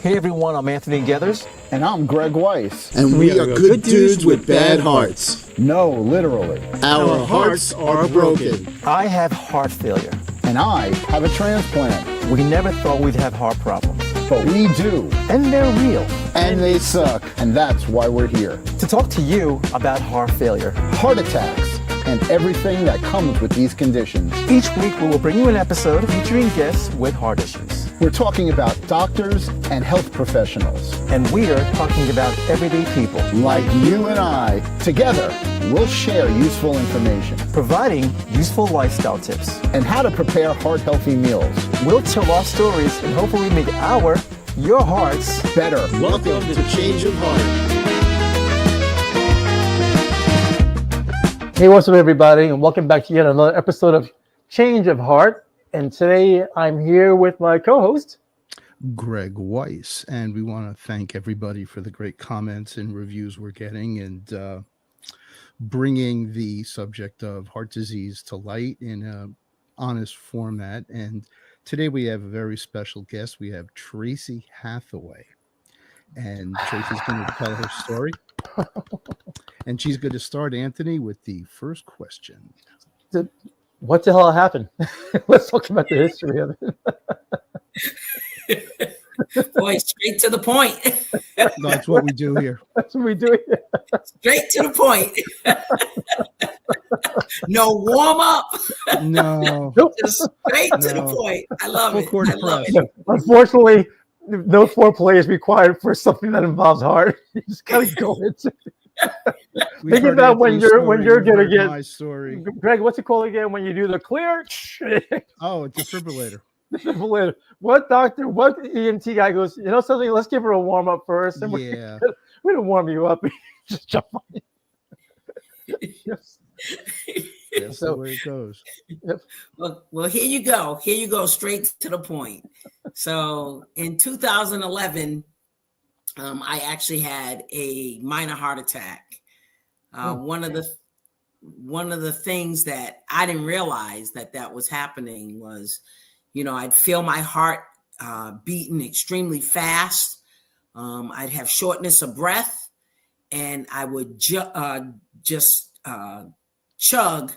Hey everyone, I'm Anthony Gethers. And I'm Greg Weiss. And we are good dudes with bad hearts. No, literally. Our hearts are broken. I have heart failure. And I have a transplant. We never thought we'd have heart problems. But we do. And they're real. And they suck. And that's why we're here. To talk to you about heart failure, heart attacks, and everything that comes with these conditions. Each week we will bring you an episode featuring guests with heart issues. We're talking about doctors and health professionals. And we are talking about everyday people. Like you and I. Together, we'll share useful information. Providing useful lifestyle tips. And how to prepare heart-healthy meals. We'll tell our stories and hopefully make your hearts better. Welcome to Change of Heart. Hey, what's up, everybody, and welcome back to yet another episode of Change of Heart. And today I'm here with my co-host, Greg Weiss, and we want to thank everybody for the great comments and reviews we're getting and bringing the subject of heart disease to light in an honest format. And today we have a very special guest. We have Tracey Hathaway, and Tracey's going to tell her story. And she's going to start, Anthony, with the first question. What the hell happened? Let's talk about the history of it. Boy, straight to the point. That's what we do here. That's what we do here. Straight to the point. No warm up. No. Just straight to the point. I love it. I love it. Unfortunately, no foreplay is required for something that involves heart. You just gotta go into it. Think about when you're gonna get my story. Greg, what's it called again when you do the clear? Oh, a defibrillator. Defibrillator. What doctor, what EMT guy goes, you know something, let's give her a warm up first. And yeah. We don't warm you up. Just jump on it. Yes. That's the way it goes. Yep. Well, here you go. Here you go, straight to the point. So in 2011, I actually had a minor heart attack. One of the things that I didn't realize that was happening was, I'd feel my heart beating extremely fast. I'd have shortness of breath, and I would just chug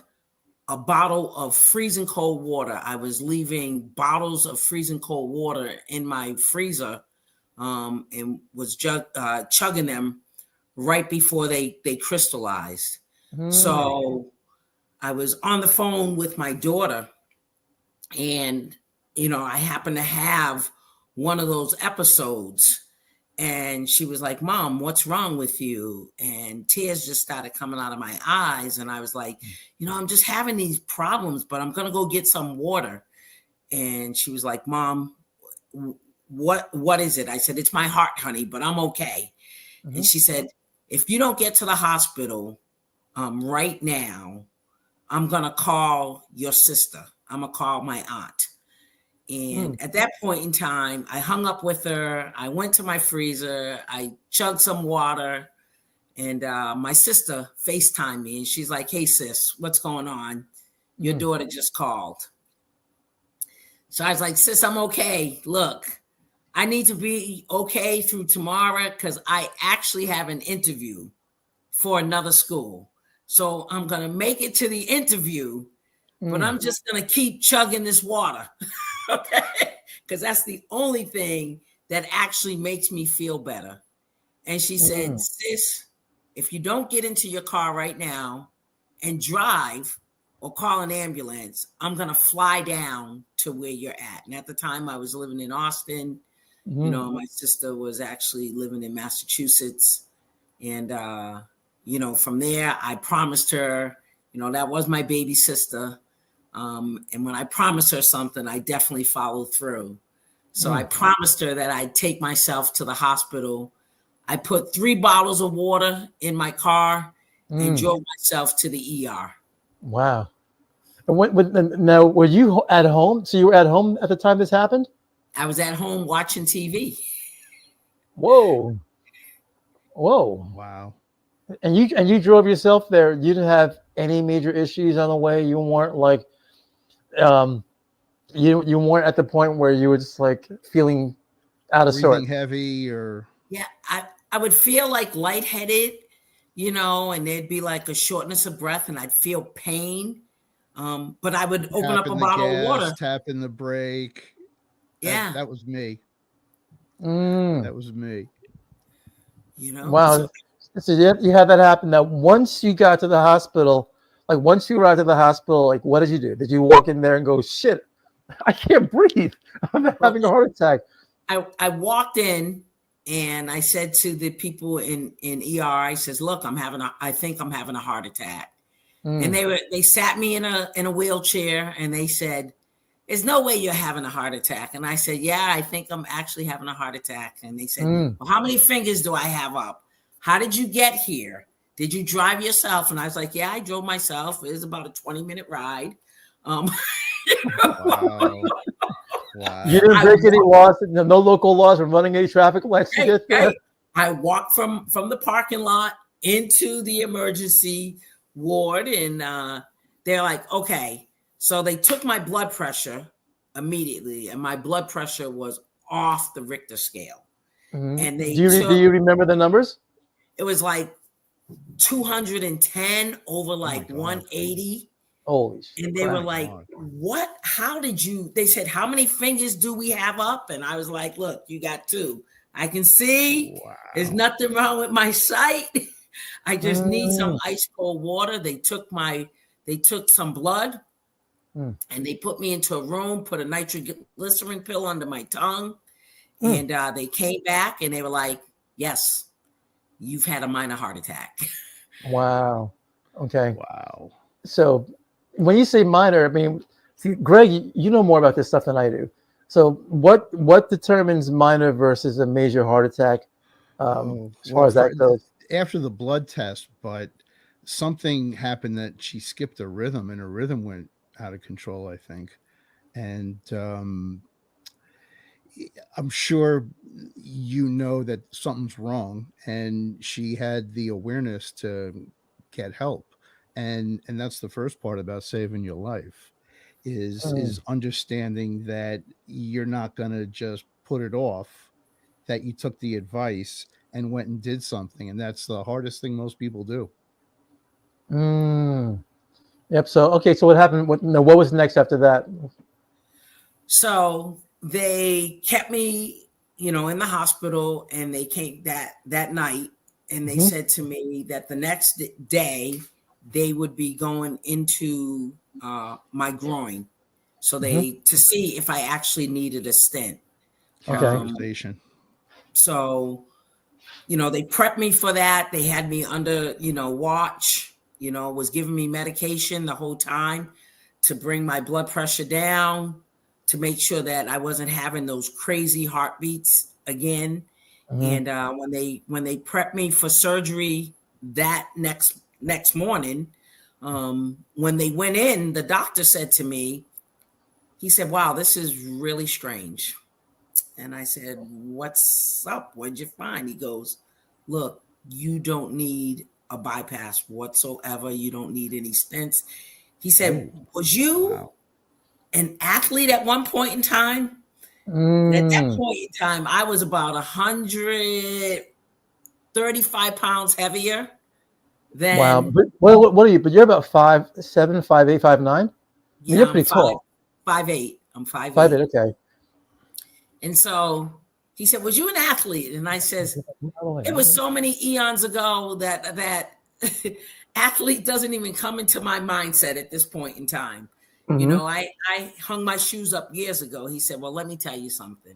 a bottle of freezing cold water. I was leaving bottles of freezing cold water in my freezer. And was chugging them right before they crystallized. So I was on the phone with my daughter, and I happened to have one of those episodes, and she was like, "Mom, what's wrong with you?" And tears just started coming out of my eyes, and I was like, "I'm just having these problems, but I'm gonna go get some water." And she was like, "Mom, what is it?" I said, "It's my heart, honey, but I'm okay." And she said, "If you don't get to the hospital right now, I'm gonna call your sister. I'm gonna call my aunt." And at that point in time, I hung up with her. I went to my freezer. I chugged some water, and my sister FaceTimed me, and she's like, "Hey sis, what's going on? Your daughter just called." So I was like, "Sis, I'm okay. Look, I need to be okay through tomorrow because I actually have an interview for another school. So I'm going to make it to the interview, but I'm just going to keep chugging this water." Okay? Because that's the only thing that actually makes me feel better. And she said, "Sis, if you don't get into your car right now and drive or call an ambulance, I'm going to fly down to where you're at." And at the time I was living in Austin. My sister was actually living in Massachusetts. And, from there, I promised her, that was my baby sister. And when I promised her something, I definitely followed through. So I promised her that I'd take myself to the hospital. I put 3 bottles of water in my car and drove myself to the ER. Wow. And now, were you at home? So you were at home at the time this happened? I was at home watching TV. Whoa. Wow. And you drove yourself there. You didn't have any major issues on the way. You weren't like, you weren't at the point where you were just like feeling Out of breathing sorts. heavy, or Yeah, I would feel like lightheaded, and there'd be like a shortness of breath, and I'd feel pain. But I would open up a tapping the bottle of gas, water. tapping the brake. Yeah, That was me. Mm. That was me. Wow. So you had that happen. Now, once you got to the hospital, like once you arrived at the hospital, like what did you do? Did you walk in there and go, "Shit, I can't breathe. I'm having a heart attack"? I walked in and I said to the people in ER, I says, "Look, I think I'm having a heart attack." And they sat me in a wheelchair and they said, "There's no way you're having a heart attack." And I said, "Yeah, I think I'm actually having a heart attack." And they said, "Well, how many fingers do I have up? How did you get here? Did you drive yourself?" And I was like, "Yeah, I drove myself. It was about a 20-minute ride." Wow. Wow. You didn't break any laws, no local laws from running any traffic lights to get there? I walked from the parking lot into the emergency ward, and they're like, "Okay." So they took my blood pressure immediately, and my blood pressure was off the Richter scale. And they do you remember the numbers? It was like 210 over like 180. Holy shit. And they were like, "What? How did you?" They said, "How many fingers do we have up?" And I was like, "Look, you got 2. I can see. Wow. There's nothing wrong with my sight. I just need some ice cold water." They took some blood and they put me into a room, put a nitroglycerin pill under my tongue. And they came back and they were like, "Yes, you've had a minor heart attack." Wow. Okay. Wow. So when you say minor, I mean, see, Greg, you know more about this stuff than I do. So what determines minor versus a major heart attack as far as that goes? After the blood test, but something happened that she skipped a rhythm and her rhythm went out of control, I think. And I'm sure you know that something's wrong, and she had the awareness to get help. And that's the first part about saving your life is understanding that you're not going to just put it off, that you took the advice and went and did something. And that's the hardest thing most people do. Yep. So, okay. So what happened? What was next after that? So they kept me, in the hospital, and they came that night, and they said to me that the next day they would be going into my groin, so to see if I actually needed a stent. Okay. So, they prepped me for that. They had me under, watch, was giving me medication the whole time to bring my blood pressure down, to make sure that I wasn't having those crazy heartbeats again. And when they prepped me for surgery that next morning, when they went in, the doctor said to me, he said, "Wow, this is really strange." And I said, "What's up? What'd you find?" He goes, "Look, you don't need a bypass whatsoever. You don't need any stents." He said, "Was you an athlete at one point in time?" At that point in time, I was about 135 pounds heavier than. Wow. But what are you? But you're about 5'7", 5'8", 5'9". Yeah, You're pretty tall. 5'8". I'm 5'8". 5'8". Okay. And so he said, "Was you an athlete?" And I says, "It was so many eons ago that athlete doesn't even come into my mindset at this point in time. I hung my shoes up years ago." He said, "Well, let me tell you something."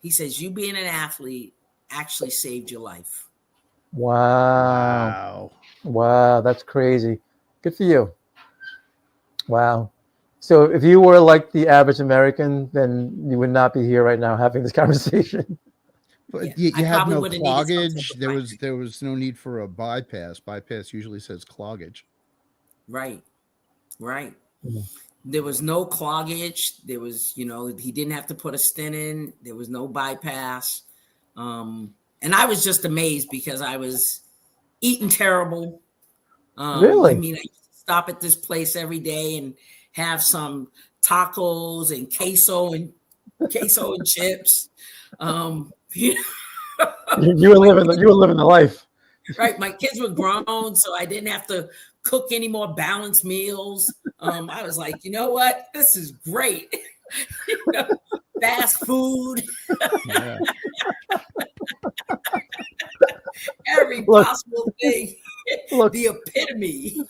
He says, "You being an athlete actually saved your life." Wow. That's crazy. Good for you. Wow. So if you were like the average American, then you would not be here right now having this conversation. But you have no cloggage. There was no need for a bypass. Bypass usually says cloggage. Right. There was no cloggage. There was, he didn't have to put a stent in. There was no bypass. And I was just amazed because I was eating terrible. Really? I mean, I used to stop at this place every day and have some tacos and queso and queso and chips. You You were living the life. right. My kids were grown, so I didn't have to cook any more balanced meals. I was like, you know what? This is great. Fast food. Yeah. Every possible thing. Look. The epitome.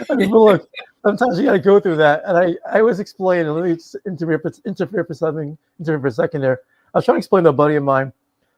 I mean, but look, sometimes you got to go through that. And I was explaining, let me interfere for a second there. I was trying to explain to a buddy of mine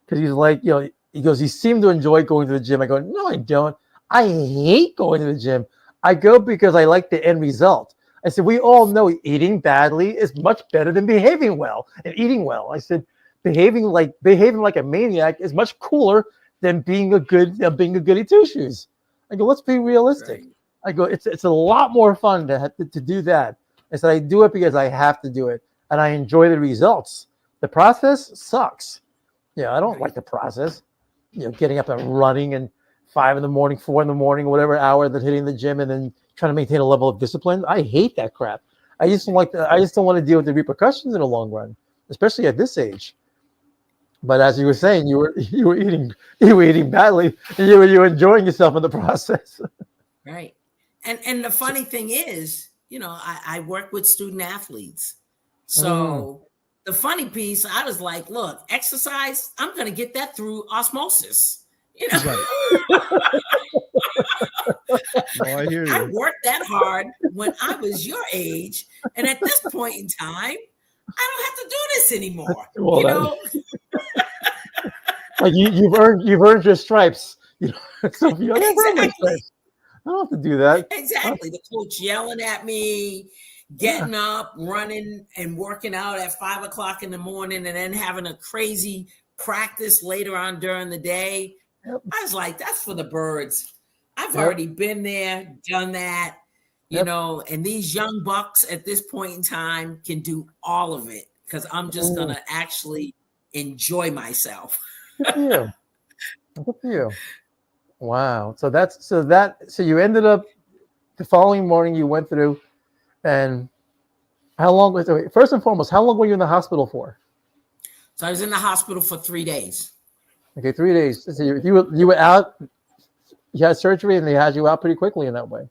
because he's like, he goes, you seem to enjoy going to the gym. I go, no, I don't. I hate going to the gym. I go because I like the end result. I said, we all know eating badly is much better than behaving well and eating well. I said, behaving like a maniac is much cooler than being a goody two shoes. I go, let's be realistic. Right. I go, it's a lot more fun to do that. I said, I do it because I have to do it, and I enjoy the results. The process sucks. I don't like the process. Getting up and running and 5 a.m, 4 a.m, whatever hour that hitting the gym, and then trying to maintain a level of discipline. I hate that crap. I just don't want to deal with the repercussions in the long run, especially at this age. But as you were saying, you were eating badly, and you were enjoying yourself in the process. Right. And the funny thing is, I work with student athletes. So the funny piece, I was like, look, exercise, I'm going to get that through osmosis. Right. Well, I hear you. I worked that hard when I was your age. And at this point in time, I don't have to do this anymore. Well, like you've earned your stripes. So if you don't earn my stripes, I don't have to do that. Exactly. The coach yelling at me, getting up, running and working out at 5 o'clock in the morning, and then having a crazy practice later on during the day. Yep. I was like, that's for the birds. I've already been there, done that, and these young bucks at this point in time can do all of it because I'm just going to actually enjoy myself. Good for you. Wow. So you ended up the following morning you went through, and how long was it? First and foremost, how long were you in the hospital for? So I was in the hospital for 3 days. Okay, 3 days. So you were out, you had surgery, and they had you out pretty quickly in that way.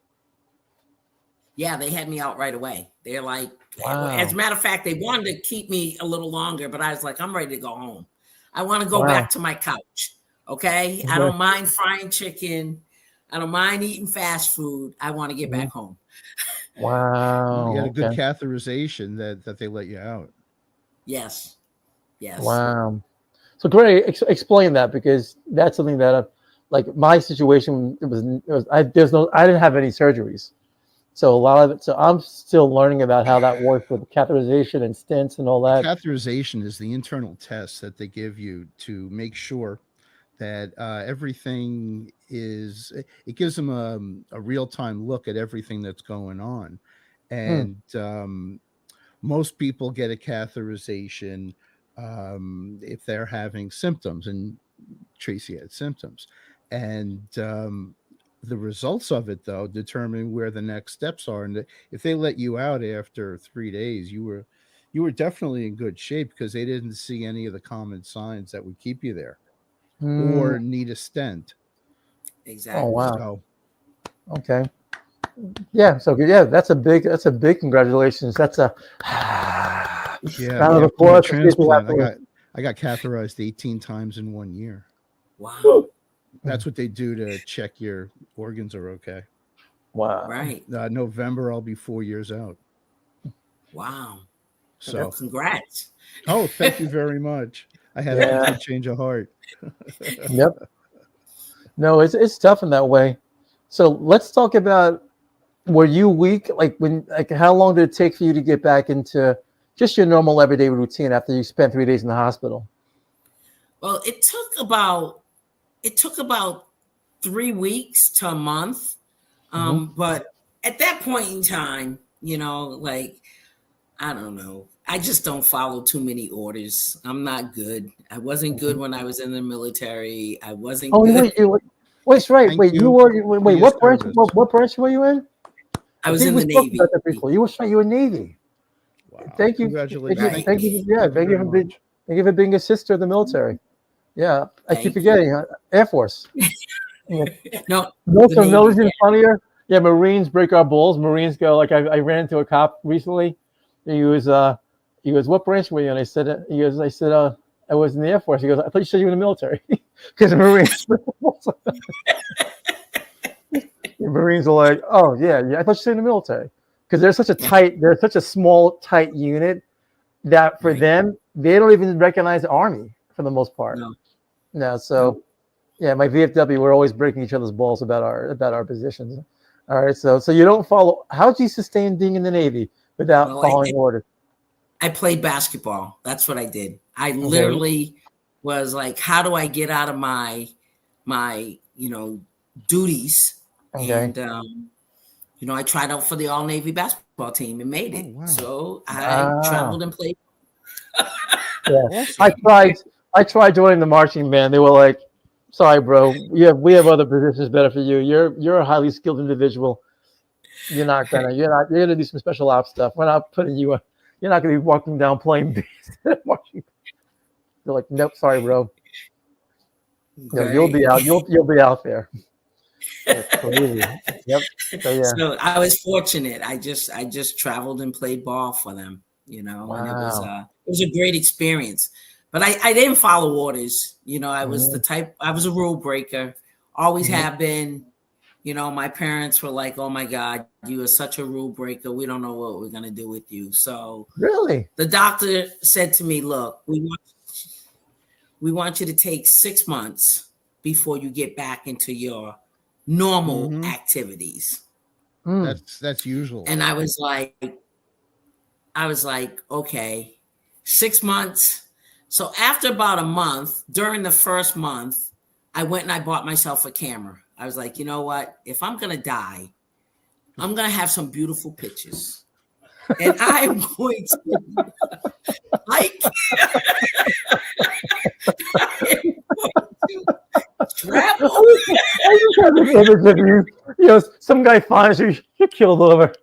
Yeah, they had me out right away. They're like, wow. As a matter of fact, they wanted to keep me a little longer, but I was like, I'm ready to go home. I want to go back to my couch. Okay. I don't mind frying chicken. I don't mind eating fast food. I want to get back home. Wow. You had a good catheterization that they let you out. Yes. Wow. So great. Explain that, because that's something that like my situation I didn't have any surgeries. So a lot of it. So I'm still learning about how that works with catheterization and stents and all that. Catheterization is the internal test that they give you to make sure that everything is. It gives them a real-time look at everything that's going on, and most people get a catheterization if they're having symptoms, and Tracy had symptoms, and the results of it, though, determine where the next steps are. And if they let you out after 3 days, you were definitely in good shape, because they didn't see any of the common signs that would keep you there or need a stent. Exactly. Oh, wow. So, okay. Yeah. So yeah, that's a big congratulations. That's a round of applause. Transplant. I got catheterized 18 times in 1 year. Wow. That's what they do to check your organs are okay. Wow. Right. November, I'll be 4 years out. Wow. So congrats. Oh, thank you very much. I had a complete change of heart. Yep. No, it's tough in that way. So let's talk about, were you weak? Like how long did it take for you to get back into just your normal everyday routine after you spent 3 days in the hospital? Well, it took about 3 weeks to a month. But at that point in time, like, I don't know. I just don't follow too many orders. I'm not good. I wasn't good when I was in the military. I wasn't good. Wait, right. Wait, what branch were you in? I was in the Navy. You were Navy. Wow. Thank you. Congratulations. Thank you. Yeah, thank you for being a sister of the military. Yeah, I keep forgetting. Air Force. Yeah. No, Most of those is funnier. Yeah, Marines break our balls. Marines go like I ran into a cop recently. He goes, what branch were you in? I said, I was in the Air Force. He goes, I thought you said you were in the military. Because the Marines. The Marines are like, oh yeah, I thought you said in the military. Because they're such a small, tight unit that for them, they don't even recognize the Army for the most part. No, so yeah, my VFW, we're always breaking each other's balls about our positions. All right, so you don't follow. How do you sustain being in the Navy without following orders? I played basketball. That's what I did. I literally was like, how do I get out of my duties? And I tried out for the all Navy basketball team and made it. Wow. So I traveled and played. Yeah, I tried joining the marching band. They were like, sorry, bro. We have other positions better for you. You're a highly skilled individual. You're gonna do some special ops stuff. We're not putting you. You're not gonna be walking down playing bass. They're like, nope, sorry, bro. No, you'll be out. You'll be out there. That's crazy. Yep. So I was fortunate. I just traveled and played ball for them. And it was a great experience. But I didn't follow orders. I was I was a rule breaker, always have been. My parents were like, oh my God, you are such a rule breaker. We don't know what we're going to do with you. So really, the doctor said to me, look, we want you to take 6 months before you get back into your normal activities. That's usual. And I was like, okay, 6 months. So after about a month, during the first month, I went and I bought myself a camera. I was like, you know what? If I'm going to die, I'm going to have some beautiful pictures. And I'm going to travel. I just have this image of you. Some guy finds you, you're killed over.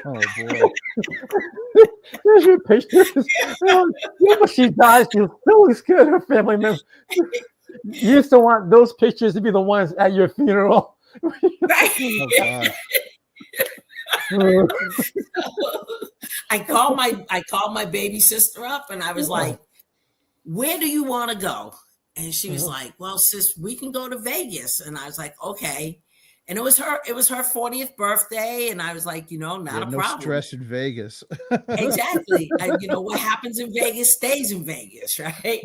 Oh boy. There's your pictures. When she dies, she still looks good. Her family member. You used to want those pictures to be the ones at your funeral. Oh God. I called my baby sister up and I was like, where do you want to go? And she was like, well, sis, we can go to Vegas. And I was like, okay. And it was her 40th birthday. And I was like, not a problem. No stress in Vegas. Exactly. What happens in Vegas stays in Vegas, right?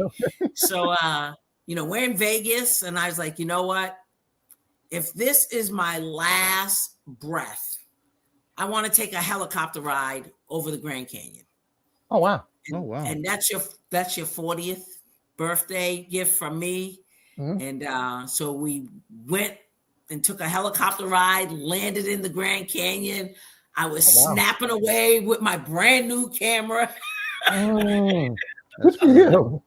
So, we're in Vegas. And I was like, you know what? If this is my last breath, I want to take a helicopter ride over the Grand Canyon. Oh, wow. And that's your 40th birthday gift from me. And so we went and took a helicopter ride, landed in the Grand Canyon. I was snapping away with my brand new camera. Good for you.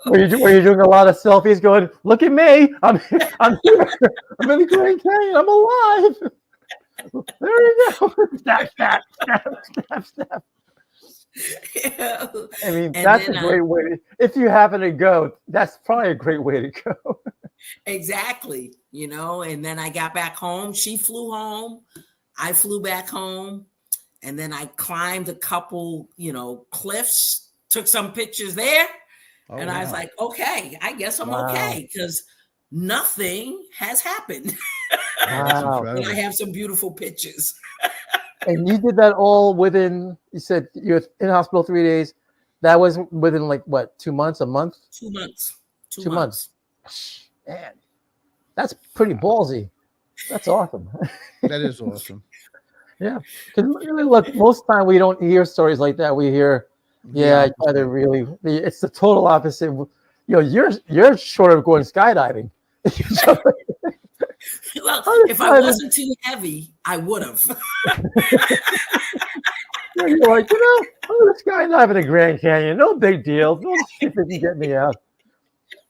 Were you doing a lot of selfies going, look at me. I'm here. I'm in the Grand Canyon. I'm alive. There you go. Snap. I mean, that's a great way. If you happen to go, that's probably a great way to go. Exactly. And then I got back home. She flew home. I flew back home. And then I climbed a couple, cliffs, took some pictures there. I was like, okay, I guess I'm okay because nothing has happened. Wow. And I have some beautiful pictures. And you did that all within, you said you were in hospital 3 days. That was within 2 months, a month? 2 months. 2 months. Man, that's pretty ballsy. That's awesome. That is awesome. Yeah. Because look, most time we don't hear stories like that. We hear, it's the total opposite. You're short of going skydiving. Well, if I wasn't too heavy, I would have. You're like, I'm going to skydive in the Grand Canyon. No big deal. No shit that can get me out.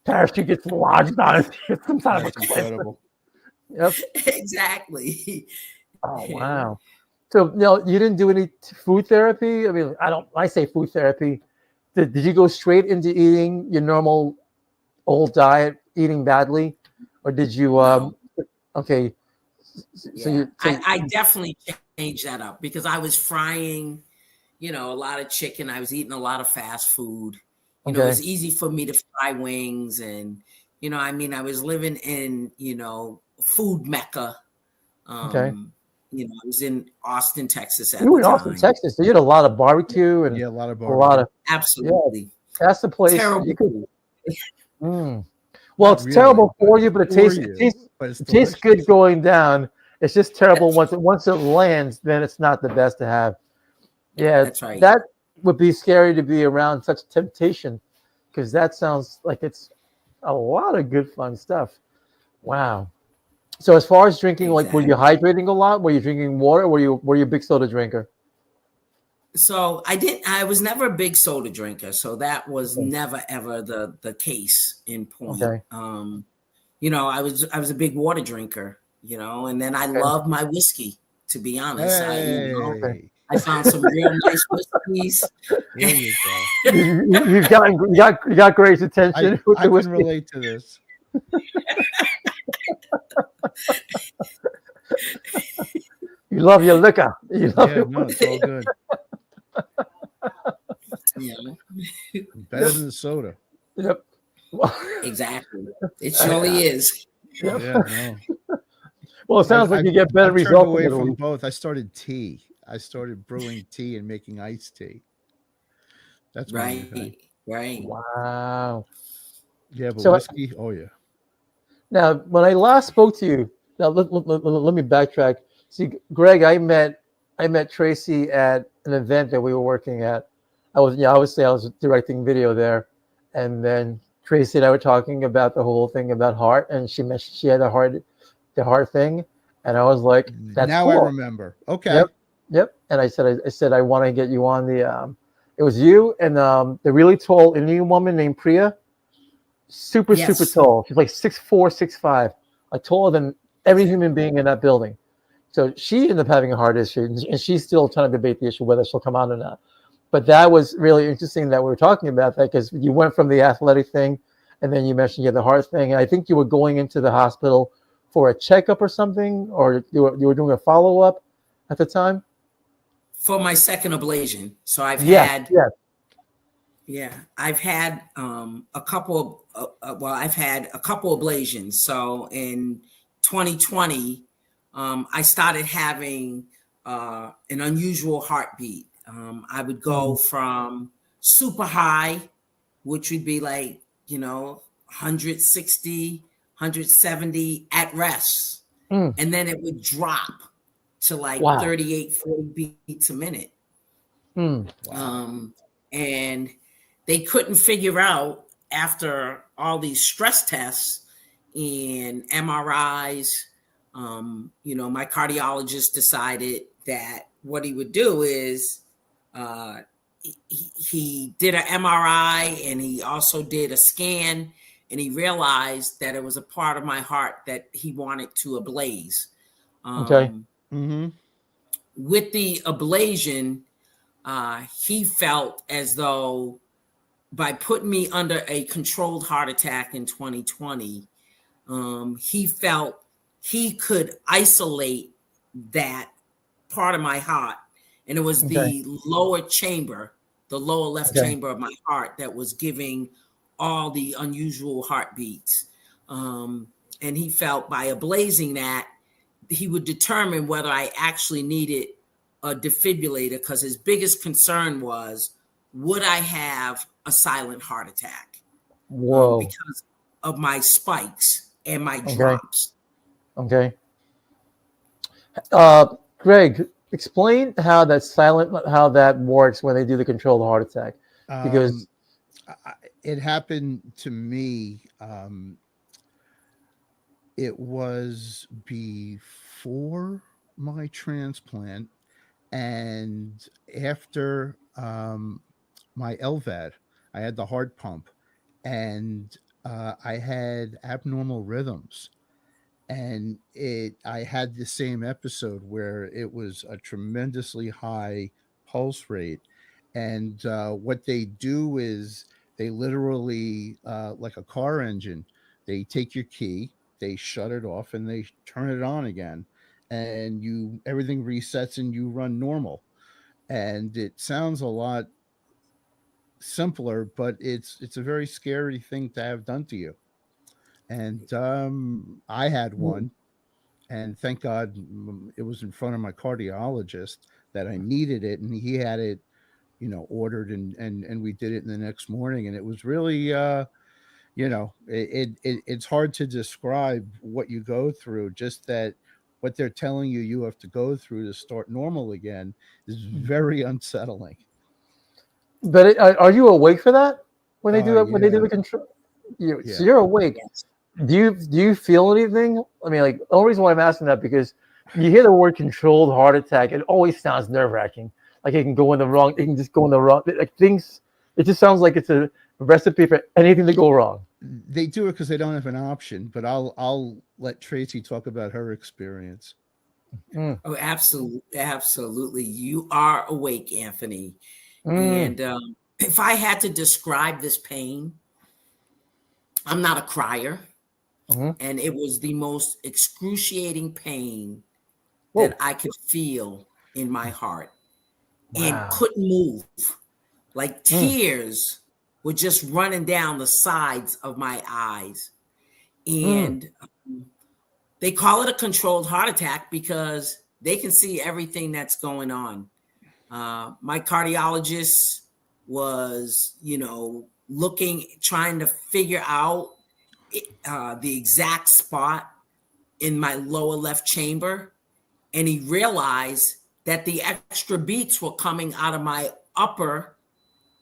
Parachute gets lodged on it. Sometimes it's incredible. Yep. Exactly. Oh, wow. So no, you didn't do any food therapy. I mean, I say food therapy. Did you go straight into eating your normal old diet, eating badly, or did you? No. Okay, Yeah, I definitely changed that up because I was frying, a lot of chicken. I was eating a lot of fast food. okay, It's easy for me to fry wings, and I was living in food mecca. okay. I was in Austin, Texas You at were the in Austin, time. Texas, so you had a lot of barbecue and Yeah, a lot of a lot barbecue. of Absolutely that's the place terrible you could. food. Well, Not it's really, terrible but for you, but it for tastes you, but it's it tastes good delicious. going down. It's just terrible once it lands. Then it's not the best to have. Yeah, That's right. that would be scary to be around such temptation, because that sounds like it's a lot of good fun stuff. Wow. So as far as drinking, like, were you Exactly. hydrating a lot? Were you drinking water? Were you a big soda drinker? So I was never a big soda drinker. So that was never ever the case in point. Okay. I was a big water drinker, and then I Okay. love my whiskey, to be honest. Okay. Hey, I found some real nice whiskeys. there you go. You got Grace's I attention with I the can whiskey. relate to this. You love your liquor. You love Yeah, your no, it's all good. Yeah, Better than the soda. Yep. exactly. It surely is. Yep. Yeah, no. Well, it sounds like you get better I've turned results away from it, at from least. both. I started tea. I started brewing tea and making iced tea. That's my new thing. Right. Wow. Yeah, but So whiskey, oh yeah. now, when I last spoke to you, now let me backtrack. See, Greg, I met Tracy at an event that we were working at. Obviously I was directing video there, and then Tracy and I were talking about the whole thing about heart, and she mentioned she had the heart thing, and I was like, "That's Now I cool." remember. Okay. Yep, yep. And I said I want to get you on the. It was you and the really tall Indian woman named Priya, super Yes. tall. She's like 6'4", 6'5", like taller than every human being in that building. So she ended up having a heart issue, and she's still trying to debate the issue whether she'll come out or not. But that was really interesting that we were talking about that, because you went from the athletic thing, and then you mentioned you had the heart thing, and I think you were going into the hospital for a checkup or something, or you were doing a follow up at the time. For my second ablation. So I've Yes, had yes. Yeah, I've had a couple. I've had a couple ablations. So in 2020, I started having an unusual heartbeat. I would go from super high, which would be like 160, 170 at rest, Mm, and then it would drop to like wow. 38, 40 beats a minute. Mm, And they couldn't figure out, after all these stress tests and MRIs, my cardiologist decided that what he would do is he did an MRI, and he also did a scan, and he realized that it was a part of my heart that he wanted to ablaze. okay. Mm-hmm. With the ablation, he felt as though by putting me under a controlled heart attack in 2020, he felt he could isolate that part of my heart. And it was Okay. the lower chamber, the lower left Okay. chamber of my heart, that was giving all the unusual heartbeats. And he felt by ablazing that, he would determine whether I actually needed a defibrillator, because his biggest concern was, would I have a silent heart attack Whoa. because of my spikes and my Okay. drops. Okay. Greg, explain how that works when they do the controlled heart attack, because It happened to me. It was before my transplant and after my LVAD. I had the heart pump, and I had abnormal rhythms. and I had the same episode where it was a tremendously high pulse rate. And what they do is they literally, like a car engine, they take your key, they shut it off, and they turn it on again, and everything resets and you run normal. And it sounds a lot simpler, but it's a very scary thing to have done to you. And I had one, and thank God it was in front of my cardiologist that I needed it, and he had it, ordered, and we did it in the next morning, and it was really, it's hard to describe what you go through. Just that what they're telling you have to go through to start normal again is very unsettling. But are you awake for that when they do that? When they do Yeah. the control, Yeah. so you're awake. Do you feel anything? I mean, like, the only reason why I'm asking that, because you hear the word controlled heart attack, it always sounds nerve wracking. Like it can go in the wrong. It can just go in the wrong. Like things. It just sounds like it's a recipe for anything to go wrong. They do it because they don't have an option. But I'll let Tracy talk about her experience. Oh, absolutely. You are awake, Anthony. Mm. And if I had to describe this pain, I'm not a crier. And it was the most excruciating pain that I could feel in my heart and couldn't move. Like tears were just running down the sides of my eyes. And they call it a controlled heart attack because they can see everything that's going on. My cardiologist was, trying to figure out the exact spot in my lower left chamber. And he realized that the extra beats were coming out of my upper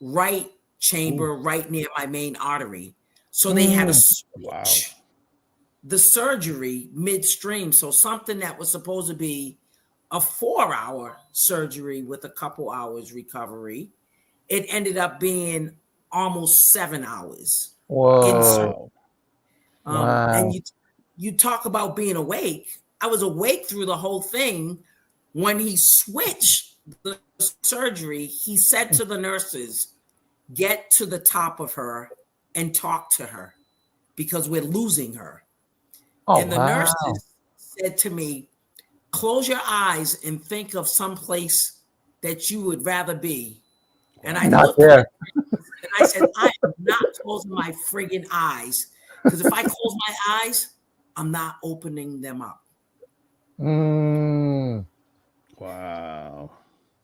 right chamber, right near my main artery. So they had to switch the surgery midstream. So something that was supposed to be a 4-hour surgery with a couple hours recovery, it ended up being almost 7 hours. Whoa. And you talk about being awake. I was awake through the whole thing. When he switched the surgery, he said to the nurses, "Get to the top of her and talk to her because we're losing her." And the nurses said to me, "Close your eyes and think of some place that you would rather be." And I Not looked there. at them and I said, "I am not closing my friggin' eyes, because if I close my eyes, I'm not opening them up."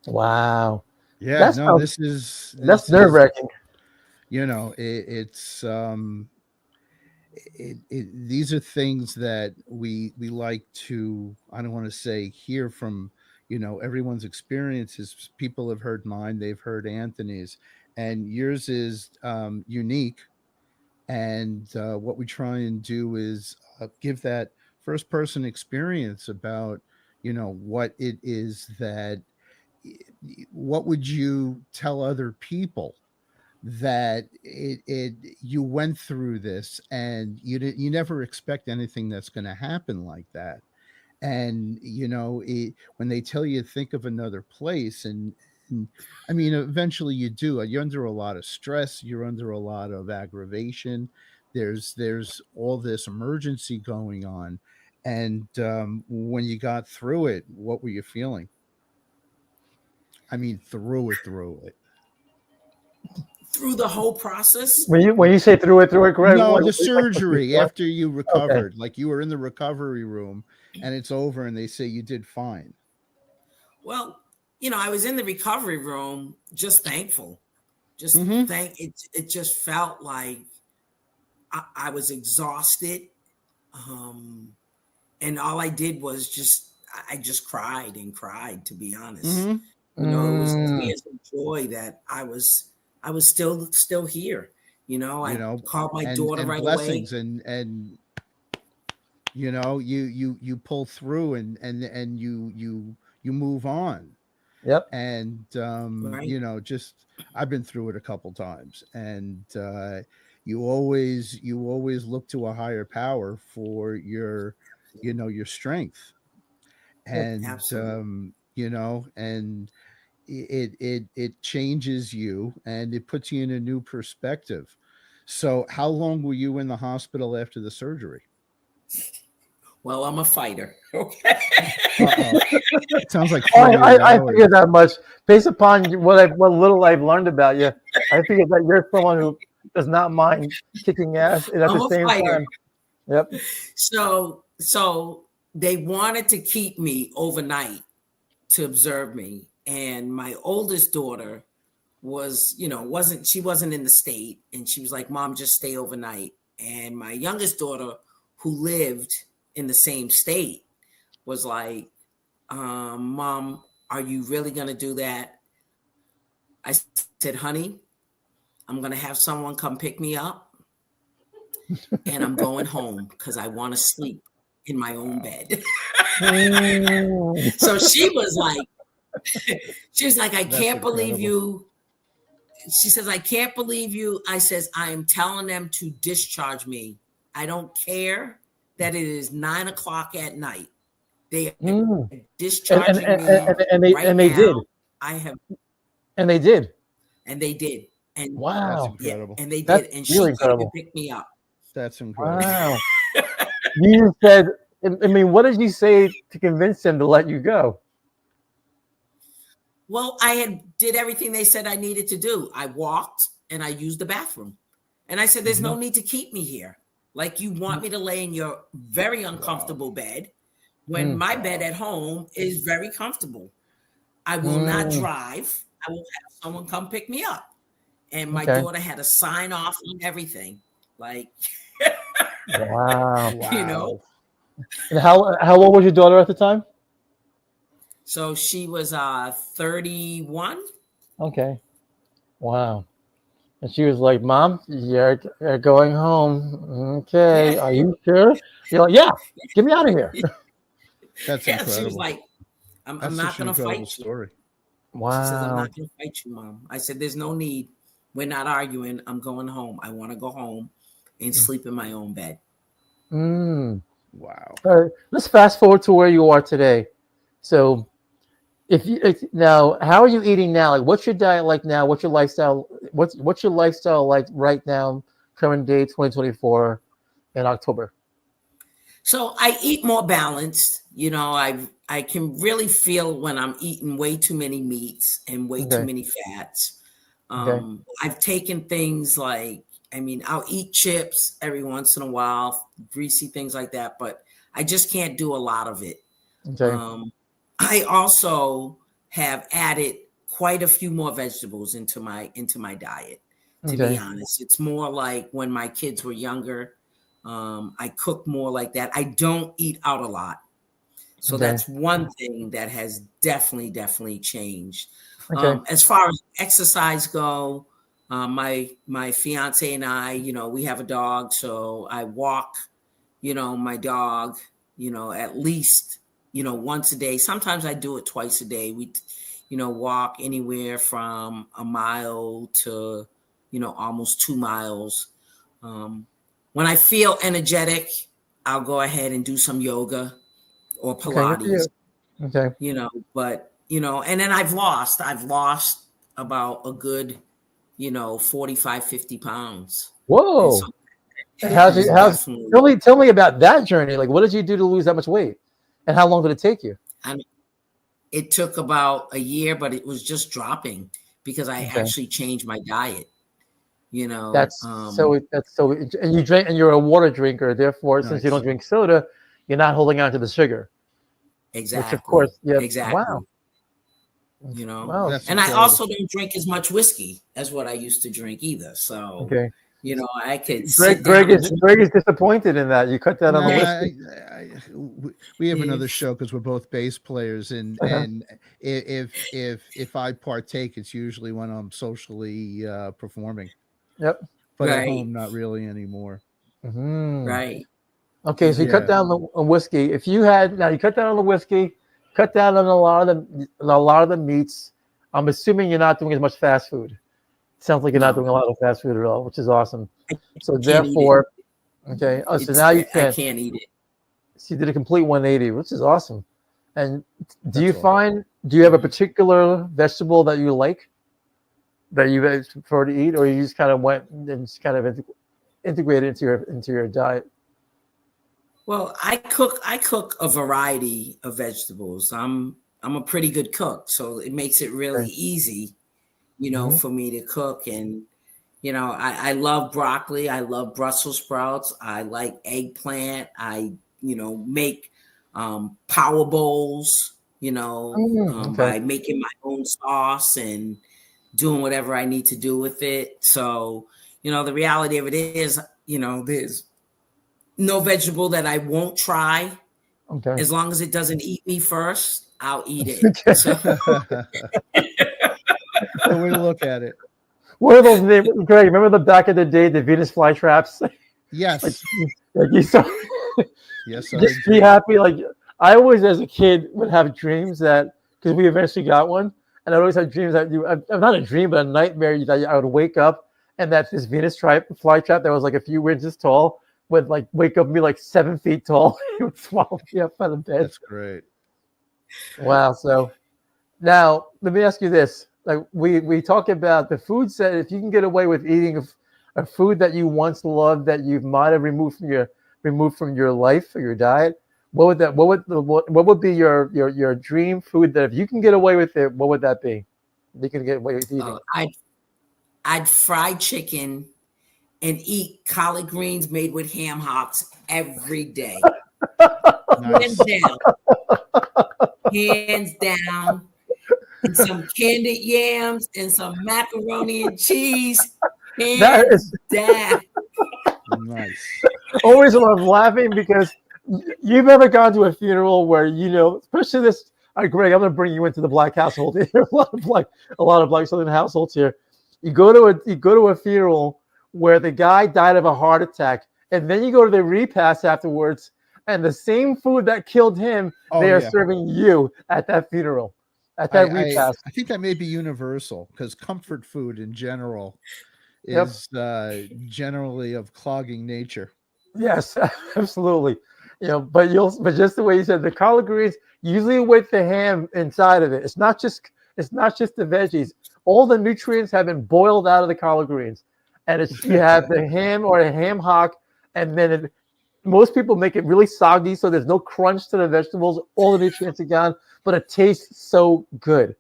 Wow. Yeah, That's this nerve wracking. These are things that we like to, I don't want to say hear from, everyone's experiences. People have heard mine, they've heard Anthony's, and yours is unique. And what we try and do is give that first person experience about, what it is that, what would you tell other people that you went through this, and you never expect anything that's going to happen like that. And when they tell you think of another place, and I mean, eventually you do. You're under a lot of stress, you're under a lot of aggravation, there's all this emergency going on. And when you got through it, what were you feeling? I mean, through it. Through the whole process? When you say through it, Greg, No, what, the surgery what? after you recovered, like you were in the recovery room and it's over and they say you did fine. Well, I was in the recovery room just thankful. Just it just felt like I was exhausted. And all I did was I just cried and cried, to be honest. It was tears of joy that I was still here. I called my daughter and right blessings away. and you pull through and you move on. Yep. And Right. just I've been through it a couple times, and you always look to a higher power for your your strength, and Absolutely. and it changes you, and it puts you in a new perspective. So how long were you in the hospital after the surgery? Well, I'm a fighter. Okay. It sounds like Oh, 48 I hours. figured that much based upon what little I've learned about you. I figured that you're someone who does not mind kicking ass, and at I'm the a same fighter. time, yep. So they wanted to keep me overnight to observe me. And my oldest daughter wasn't in the state, and she was like, Mom, just stay overnight. And my youngest daughter, who lived in the same state, was like, Mom, are you really gonna do that? I said, honey, I'm gonna have someone come pick me up, and I'm going home because I want to sleep in my own bed. So she was like, I can't believe you. She says, I can't believe you. I says, I am telling them to discharge me. I don't care that it is 9 o'clock at night. They are discharging me right now. I have, and they did. and they did. And Wow, that's incredible. Yeah, and they did. That's And really she came incredible. to pick me up. That's incredible. Wow. You said, I mean, what did you say to convince them to let you go? Well, I did everything they said I needed to do. I walked and I used the bathroom. And I said, there's no need to keep me here. Like, you want me to lay in your very uncomfortable bed when my bed at home is very comfortable. I will not drive. I will have someone come pick me up. And my daughter had to sign off on everything. Like, Wow. you know. And how old was your daughter at the time? So she was 31. Okay. Wow. And she was like, Mom, you're going home. Okay. Are you sure? You're like, yeah, get me out of here. That's Yeah, incredible. she was like, I'm not going to fight story. you. She says, I'm Wow. not going to fight you, Mom. I said, there's no need. We're not arguing. I'm going home. I want to go home and sleep in my own bed. Mm. Wow. All right. Let's fast forward to where you are today. So now, how are you eating now? Like, what's your diet like now? What's your lifestyle? What's your lifestyle like right now, current day, 2024 in October? So I eat more balanced. I can really feel when I'm eating way too many meats and way too many fats. I've taken things like, I'll eat chips every once in a while, greasy things like that, but I just can't do a lot of it. Okay. I also have added quite a few more vegetables into my diet. To be honest, it's more like when my kids were younger. I cook more like that. I don't eat out a lot. So that's one thing that has definitely changed. As far as exercise go, my fiance and I, we have a dog. So I walk, my dog, at least, once a day. Sometimes I do it twice a day. We, walk anywhere from a mile to, almost 2 miles. When I feel energetic, I'll go ahead and do some yoga or Pilates, but, and then I've lost about a good, 45, 50 pounds. Whoa. So, tell me about that journey. Like, what did you do to lose that much weight? And how long did it take you? It took about a year, but it was just dropping because I actually changed my diet. That's so. And you drink, and you're a water drinker. Therefore, since you don't drink soda, you're not holding on to the sugar. Exactly. Which, of course, exactly. Wow. Wow. And I also don't drink as much whiskey as what I used to drink either. So, I could. Greg is disappointed in that. You cut that on the whiskey. We have another show because we're both bass players, and if I partake, it's usually when I'm socially performing. Yep. But at home, not really anymore. Right. Okay, so you cut down on whiskey. You cut down on the whiskey, cut down on a lot of the meats. I'm assuming you're not doing as much fast food. Sounds like you're not doing a lot of fast food at all, which is awesome. So therefore, so now you can. I can't eat it. So you did a complete 180, which is awesome. And do you That's awesome. do you have a particular vegetable that you like that you guys prefer to eat, or you just kind of went and just kind of integrated into your diet? Well, I cook a variety of vegetables. I'm a pretty good cook, so it makes it really Okay. easy, Mhm. for me to cook. And I love broccoli. I love Brussels sprouts. I like eggplant. I make power bowls. Okay. By making my own sauce and doing whatever I need to do with it. So the reality of it is, there's no vegetable that I won't try. Okay. As long as it doesn't eat me first, I'll eat it. Okay. So The way to look at it. What are those names? Greg, remember the back of the day, the Venus flytraps? Yes. Like you saw, Yes, I just be do. happy. Like I always, as a kid, would have dreams that because we eventually got one, and I always had dreams that not a dream, but a nightmare that I would wake up and that this Venus flytrap that was like a few inches tall would like wake up and be like 7 feet tall. It would swallow me up out of bed. That's great. Wow. So now let me ask you this: like we talk about the foods that if you can get away with eating a food that you once loved that you might have removed from your life or your diet, what would be your dream food that if you can get away with it, what would that be? You can get away with eating. I'd fry chicken and eat collard greens made with ham hocks every day. Nice. Hands down. And some candied yams and some macaroni and cheese. That Hands is down. Nice. always love laughing because you've ever gone to a funeral where especially this. Greg, I'm going to bring you into the black household. There are a lot of black Southern households here. You go to a funeral where the guy died of a heart attack, and then you go to the repast afterwards, and the same food that killed him, they are serving you at that funeral, at that repast. I think that may be universal because comfort food in general Yep. is generally of clogging nature. Yes, absolutely. But just the way you said, the collard greens usually with the ham inside of it. It's not just the veggies. All the nutrients have been boiled out of the collard greens, and you have the ham or a ham hock, and then most people make it really soggy, so there's no crunch to the vegetables. All the nutrients are gone, but it tastes so good.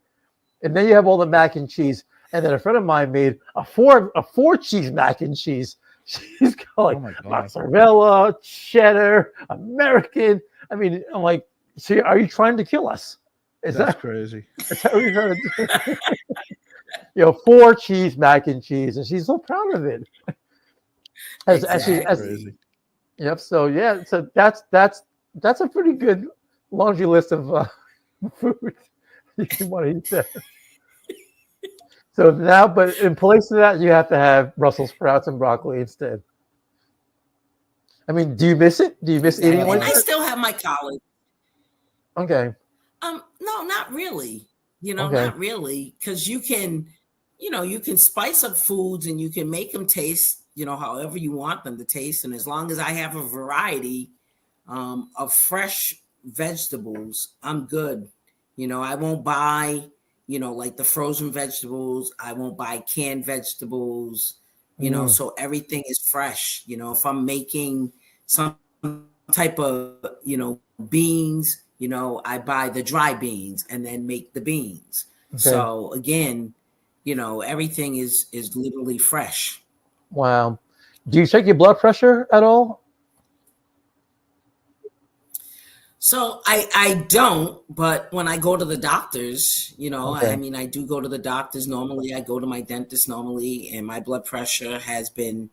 And then you have all the mac and cheese. And then a friend of mine made a four cheese mac and cheese. She's got like mozzarella, cheddar, American. I mean, I'm like, so are you trying to kill us? That's crazy. Is that what you're trying to do? 4 cheese mac and cheese, and she's so proud of it. Crazy. Yep. So yeah. So that's a pretty good laundry list of food you want to eat there. So now, but in place of that, you have to have Brussels sprouts and broccoli instead. I mean, do you miss it? Do you miss eating like that? I still have my collard. Okay. No, not really. Okay. Not really, because you can spice up foods and you can make them taste, however you want them to taste. And as long as I have a variety of fresh vegetables, I'm good. I won't buy, like the frozen vegetables. I won't buy canned vegetables, so everything is fresh. If I'm making some type of, beans, I buy the dry beans and then make the beans. Okay. So again, everything is literally fresh. Wow. Do you check your blood pressure at all? So I don't, but when I go to the doctors, okay. I do go to the doctors normally. I go to my dentist normally, and my blood pressure has been,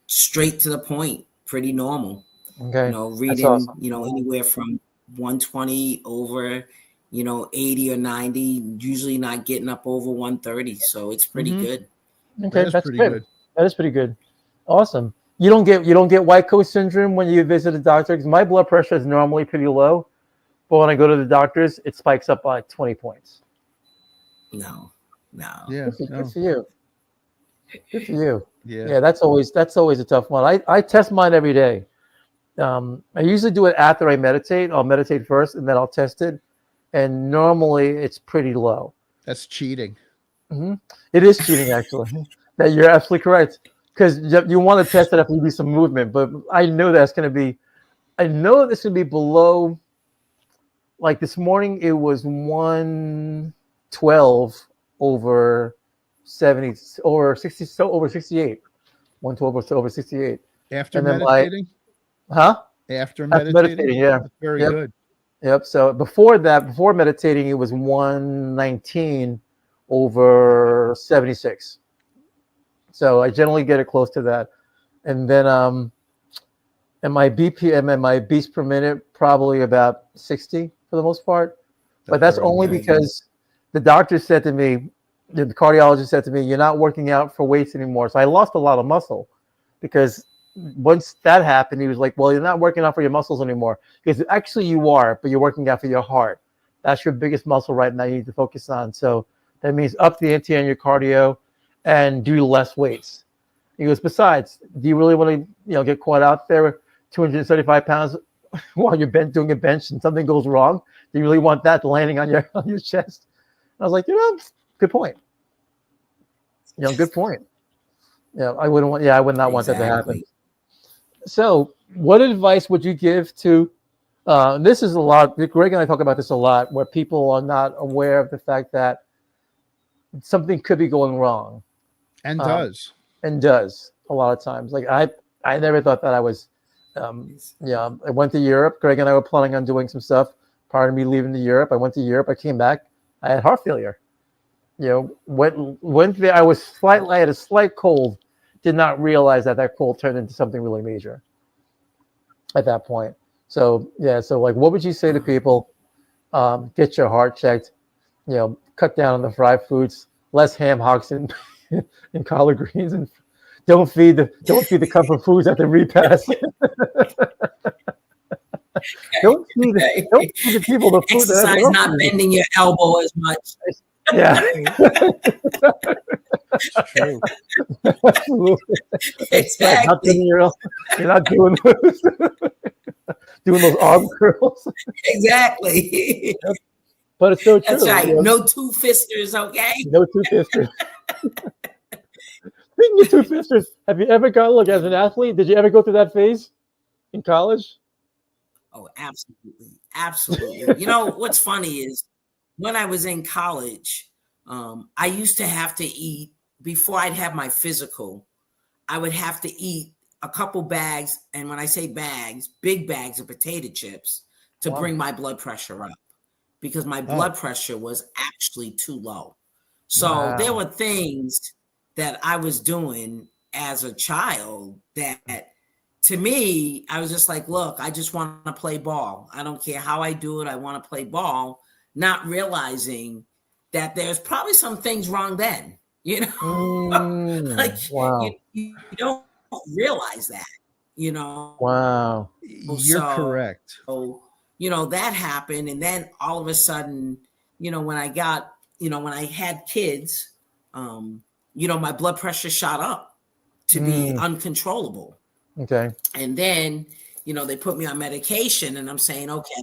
straight to the point, pretty normal. Okay. Reading, awesome. Anywhere from 120 over, 80 or 90, usually not getting up over 130. So it's pretty good. Okay, that's pretty good. That is pretty good. Awesome. You don't get white coat syndrome when you visit a doctor, because my blood pressure is normally pretty low, but when I go to the doctors, it spikes up by 20 points. No. Yeah. Good for you. Good for you. Yeah. Yeah, that's always a tough one. I test mine every day. I usually do it after I meditate. I'll meditate first, and then I'll test it. And normally, it's pretty low. That's cheating. It is cheating, actually. That you're absolutely correct, because you want to test it after you do some movement. But I know that's going to be. I know this will be below. Like this morning, it was 112 over 70, over 60, so over 68. 112 over 68. After meditating? After meditating? Yeah. That's very good. Yep. So before that, before meditating, it was 119 over 76. So I generally get it close to that. And then and my BPM and my beats per minute, probably about 60 for the most part. But that's only because the doctor said to me, the cardiologist said to me, you're not working out for weights anymore. So I lost a lot of muscle, because once that happened, he was like, well, you're not working out for your muscles anymore. Because actually you are, but you're working out for your heart. That's your biggest muscle right now you need to focus on. So that means up the ante on your cardio and do less weights. He goes, besides, do you really want to get caught out there 275 pounds while you're doing a bench and something goes wrong? Do you really want that landing on your chest? And I was like, good point. Good point. Yeah, I would not want that to happen. So what advice would you give to, this is a lot, Greg and I talk about this a lot, where people are not aware of the fact that something could be going wrong. And does a lot of times. Like I never thought that I was, I went to Europe. Greg and I were planning on doing some stuff prior to me leaving to Europe. I went to Europe. I came back. I had heart failure. Went there. I had a slight cold. Did not realize that cold turned into something really major at that point. So like, what would you say to people? Get your heart checked. Cut down on the fried foods. Less ham hocks and collard greens, and don't feed the comfort foods at the repast. Don't feed the people the food. Exercise, not bending your elbow as much. Yeah. true. Exactly. You're not doing those doing those arm curls. Exactly. Yep. But it's so true. That's right. No two-fisters, okay? No two-fisters. Speaking of two-fisters, have you ever as an athlete, did you ever go through that phase in college? Oh, absolutely. Absolutely. What's funny is when I was in college, I used to have to eat, before I'd have my physical, I would have to eat a couple bags, and when I say bags, big bags of potato chips to bring my blood pressure up, because my blood pressure was actually too low. So there were things that I was doing as a child that, to me, I was just like, look, I just want to play ball. I don't care how I do it. I want to play ball, not realizing that there's probably some things wrong then, you don't realize that, Wow. You're correct. So, that happened. And then all of a sudden, when I had kids, my blood pressure shot up to be uncontrollable. Okay. And then, they put me on medication, and I'm saying, okay,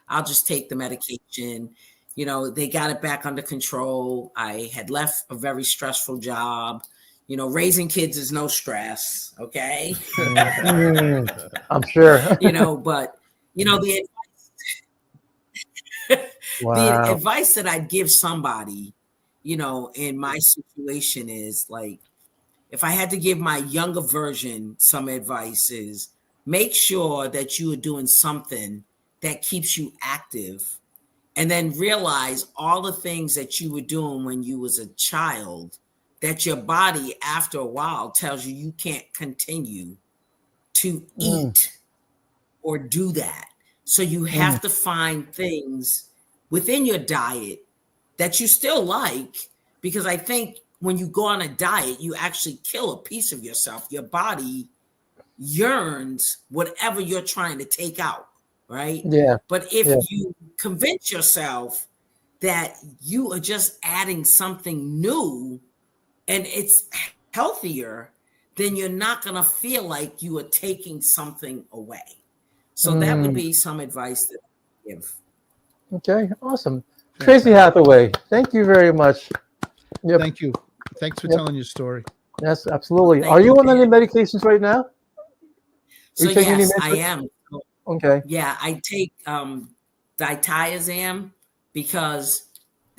I'll just take the medication. They got it back under control. I had left a very stressful job. Raising kids is no stress. Okay. I'm sure. But the the advice that I'd give somebody, in my situation is like, if I had to give my younger version some advice, is make sure that you are doing something that keeps you active, and then realize all the things that you were doing when you was a child, that your body after a while tells you can't continue to eat or do that. So you have to find things within your diet that you still like, because I think when you go on a diet, you actually kill a piece of yourself. Your body yearns whatever you're trying to take out, right? Yeah. But if you convince yourself that you are just adding something new and it's healthier, then you're not going to feel like you are taking something away. So that would be some advice that I give. Okay, awesome. Tracey Hathaway, thank you very much. Yep. Thank you. Thanks for telling your story. Yes, absolutely. Thank Are you you, on any Dan. medications right now? So you taking any yes, I meds? am. Okay. Yeah, I take diazepam because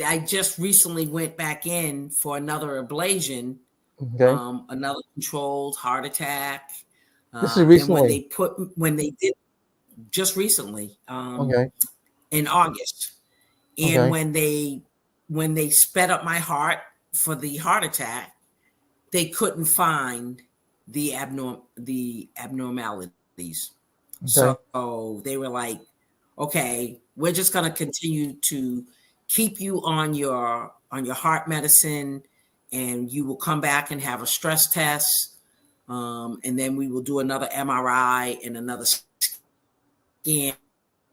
I just recently went back in for another ablation, Okay. another controlled heart attack. This is And recently. when they did just recently, Okay. in August, and Okay. when they sped up my heart for the heart attack, they couldn't find the abnormalities. Okay. So they were like, okay, we're just going to continue to keep you on your heart medicine, and you will come back and have a stress test, and then we will do another MRI and another scan.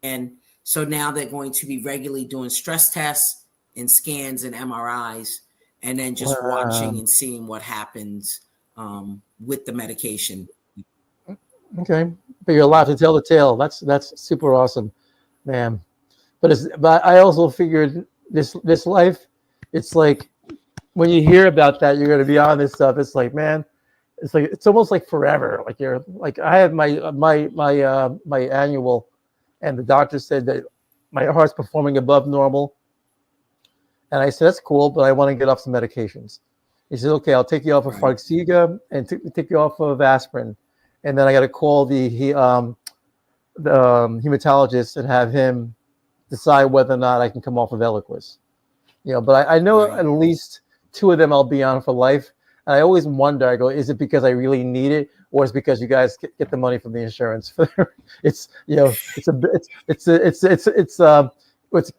And so now they're going to be regularly doing stress tests and scans and MRIs, and then just watching and seeing what happens with the medication. Okay, but you're allowed to tell the tale. That's super awesome, man. But I also figured this life, it's like when you hear about that, you're going to be on this stuff. It's like, man, it's almost like forever. Like you're like I had my annual, and the doctor said that my heart's performing above normal, and I said that's cool, but I want to get off some medications. He said, okay, I'll take you off of Farxiga and take you off of aspirin. And then I got to call the hematologist and have him decide whether or not I can come off of Eliquis. But I know at least 2 of them I'll be on for life. And I always wonder, I go, is it because I really need it, or is it because you guys get the money from the insurance? It's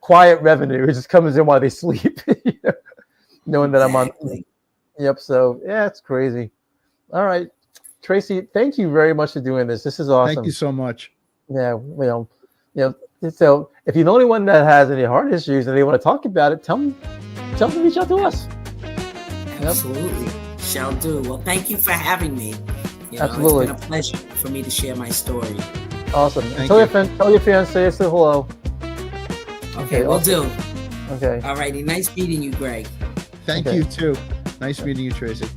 quiet revenue. It just comes in while they sleep, knowing that I'm on. Yep. So yeah, it's crazy. All right. Tracey, thank you very much for doing this. This is awesome. Thank you so much. Yeah, so if you're the only one that has any heart issues and they want to talk about it, tell them to reach out to us. Absolutely. Yep. Shall do. Well, thank you for having me. Absolutely. It's been a pleasure for me to share my story. Awesome. Tell your fans, say hello. Okay, we'll do. Okay. All righty. Nice meeting you, Greg. Thank you too. Nice meeting you, Tracey.